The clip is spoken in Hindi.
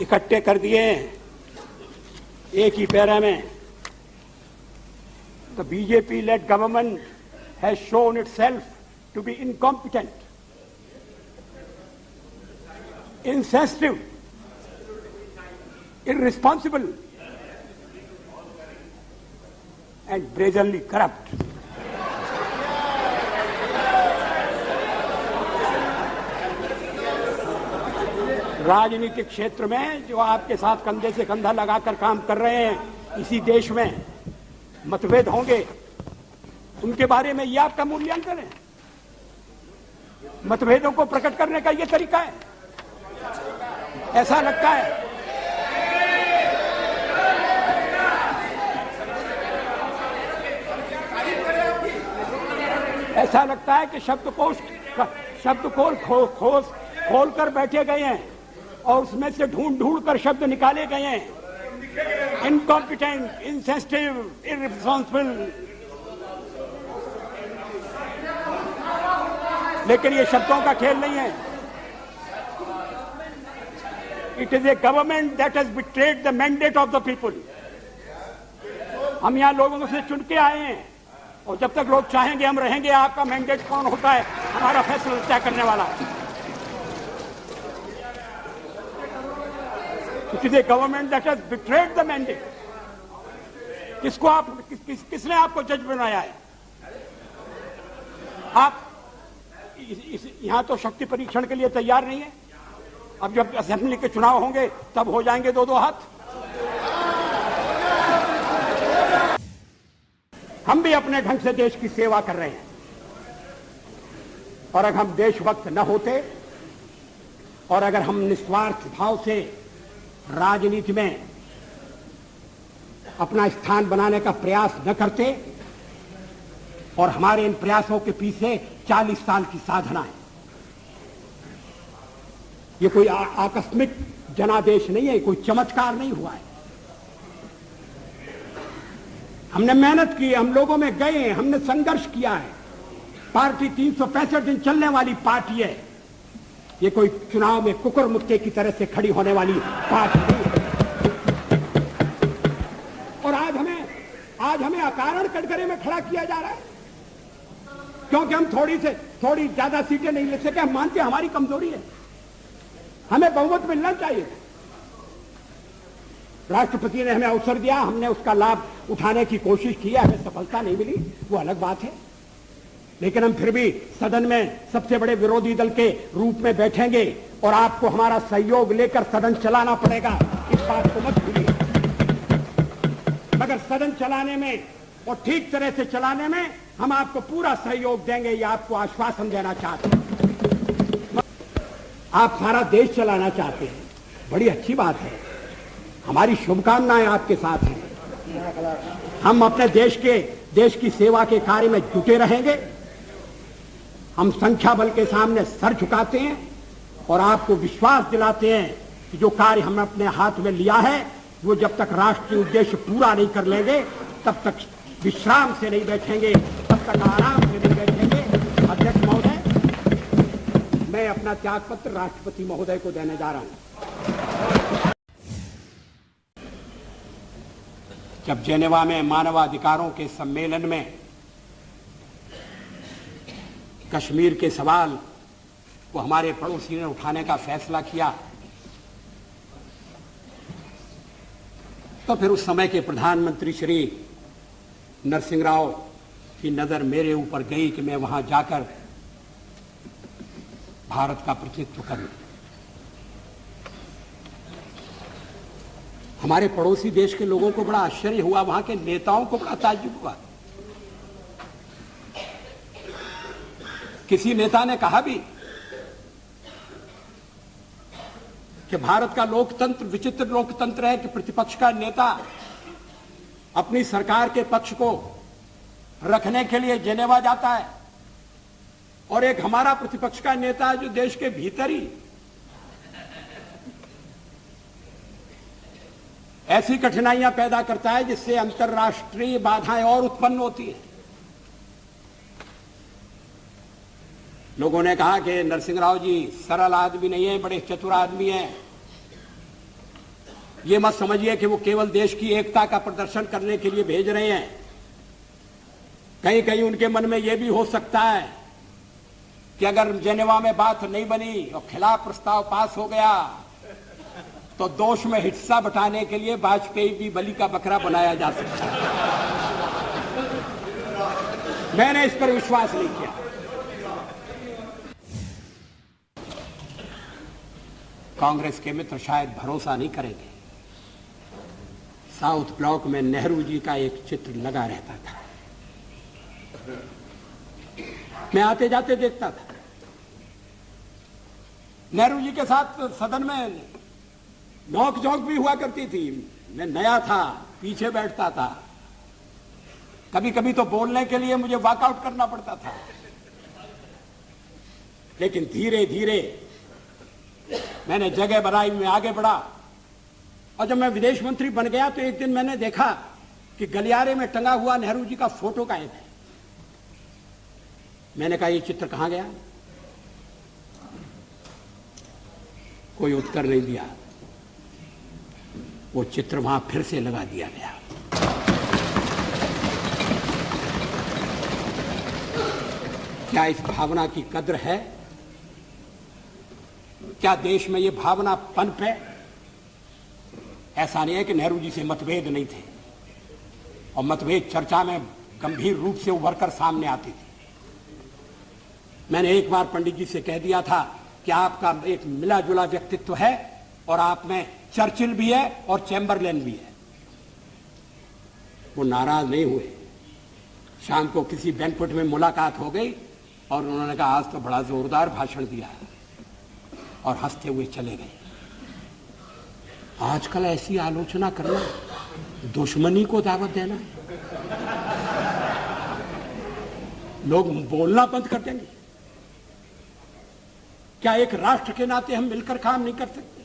इकट्ठे कर दिए एक ही पैरा में। The BJP-led government has shown itself to be incompetent, insensitive, irresponsible, and brazenly corrupt. राजनीतिक क्षेत्र में जो आपके साथ कंधे से कंधा लगाकर काम कर रहे हैं, इसी देश में मतभेद होंगे, उनके बारे में यह आपका मूल्यांकन है? मतभेदों को प्रकट करने का यह तरीका है? ऐसा लगता है कि शब्दकोश खोल कर बैठे गए हैं और उसमें से ढूंढ कर शब्द निकाले गए हैं। Incompetent, insensitive, irresponsible. लेकिन ये शब्दों का खेल नहीं है। It is a government that has betrayed the mandate of the people. हम यहां लोगों से चुन के आए हैं और जब तक लोग चाहेंगे हम रहेंगे। आपका मैंडेट कौन होता है हमारा फैसला तय करने वाला? It is a government that has betrayed the mandate. किसने आपको जज बनाया है? आप यहां तो शक्ति परीक्षण के लिए तैयार नहीं है। अब जब असेंबली के चुनाव होंगे तब हो जाएंगे दो हाथ। हम भी अपने ढंग से देश की सेवा कर रहे हैं और अगर हम देशभक्त न होते और अगर हम निस्वार्थ भाव से राजनीति में अपना स्थान बनाने का प्रयास न करते और हमारे इन प्रयासों के पीछे 40 साल की साधना है। ये कोई आकस्मिक जनादेश नहीं है, कोई चमत्कार नहीं हुआ है। हमने मेहनत की, हम लोगों में गए, हमने संघर्ष किया है। पार्टी 365 दिन चलने वाली पार्टी है। ये कोई चुनाव में कुकर मुक्के की तरह से खड़ी होने वाली पार्टी नहीं है। और आज हमें अकारण कटघरे में खड़ा किया जा रहा है क्योंकि हम थोड़ी ज्यादा सीटें नहीं ले सके। हम मानते हैं हमारी कमजोरी है, हमें बहुमत मिलना चाहिए। राष्ट्रपति ने हमें अवसर दिया, हमने उसका लाभ उठाने की कोशिश की है, हमें सफलता नहीं मिली, वो अलग बात है। लेकिन हम फिर भी सदन में सबसे बड़े विरोधी दल के रूप में बैठेंगे और आपको हमारा सहयोग लेकर सदन चलाना पड़ेगा, इस बात को मत भूलिए। मगर सदन चलाने में और ठीक तरह से चलाने में हम आपको पूरा सहयोग देंगे, ये आपको आश्वासन देना चाहते हैं। आप सारा देश चलाना चाहते हैं, बड़ी अच्छी बात है, हमारी शुभकामनाएं आपके साथ हैं। हम अपने देश की सेवा के कार्य में जुटे रहेंगे। हम संख्या बल के सामने सर झुकाते हैं और आपको विश्वास दिलाते हैं कि जो कार्य हमने अपने हाथ में लिया है वो जब तक राष्ट्रीय उद्देश्य पूरा नहीं कर लेंगे तब तक विश्राम से नहीं बैठेंगे, तब तक आराम से नहीं बैठेंगे। अध्यक्ष महोदय, मैं अपना त्यागपत्र राष्ट्रपति महोदय को देने जा रहा हूं। जब जेनेवा में मानवाधिकारों के सम्मेलन में कश्मीर के सवाल को हमारे पड़ोसी ने उठाने का फैसला किया तो फिर उस समय के प्रधानमंत्री श्री नरसिंह राव की नजर मेरे ऊपर गई कि मैं वहां जाकर भारत का प्रतिनिधित्व करूं। हमारे पड़ोसी देश के लोगों को बड़ा आश्चर्य हुआ, वहां के नेताओं को बड़ा ताज्जुब हुआ। किसी नेता ने कहा भी कि भारत का लोकतंत्र विचित्र लोकतंत्र है कि प्रतिपक्ष का नेता अपनी सरकार के पक्ष को रखने के लिए जेनेवा जाता है और एक हमारा प्रतिपक्ष का नेता है जो देश के भीतर ही ऐसी कठिनाइयां पैदा करता है जिससे अंतर्राष्ट्रीय बाधाएं और उत्पन्न होती हैं। लोगों ने कहा कि नरसिंह राव जी सरल आदमी नहीं है, बड़े चतुर आदमी हैं, ये मत समझिए कि वो केवल देश की एकता का प्रदर्शन करने के लिए भेज रहे हैं। कहीं कहीं उनके मन में यह भी हो सकता है कि अगर जेनेवा में बात नहीं बनी और खिलाफ प्रस्ताव पास हो गया तो दोष में हिस्सा बटाने के लिए वाजपेयी भी बलि का बकरा बनाया जा सकता है। मैंने इस पर विश्वास नहीं किया। कांग्रेस के मित्र शायद भरोसा नहीं करेंगे। साउथ ब्लॉक में नेहरू जी का एक चित्र लगा रहता था। मैं आते जाते देखता था। नेहरू जी के साथ सदन में नोक झोंक भी हुआ करती थी। मैं नया था, पीछे बैठता था। कभी कभी तो बोलने के लिए मुझे वॉकआउट करना पड़ता था। लेकिन धीरे धीरे मैंने जगह बनाई, में आगे बढ़ा। और जब मैं विदेश मंत्री बन गया तो एक दिन मैंने देखा कि गलियारे में टंगा हुआ नेहरू जी का फोटो गायब है। मैंने कहा ये चित्र कहां गया? कोई उत्तर नहीं दिया। वो चित्र वहां फिर से लगा दिया गया। क्या इस भावना की कद्र है? क्या देश में ये भावना पनप है? ऐसा नहीं है कि नेहरू जी से मतभेद नहीं थे, और मतभेद चर्चा में गंभीर रूप से उभर कर सामने आती थी। मैंने एक बार पंडित जी से कह दिया था कि आपका एक मिला जुला व्यक्तित्व है और आप में चर्चिल भी है और चैम्बरलेन भी है। वो नाराज नहीं हुए। शाम को किसी बैंक्वेट में मुलाकात हो गई और उन्होंने कहा आज तो बड़ा जोरदार भाषण दिया, और हंसते हुए चले गए। आजकल ऐसी आलोचना करना दुश्मनी को दावत देना। लोग बोलना बंद कर देंगे। क्या एक राष्ट्र के नाते हम मिलकर काम नहीं कर सकते?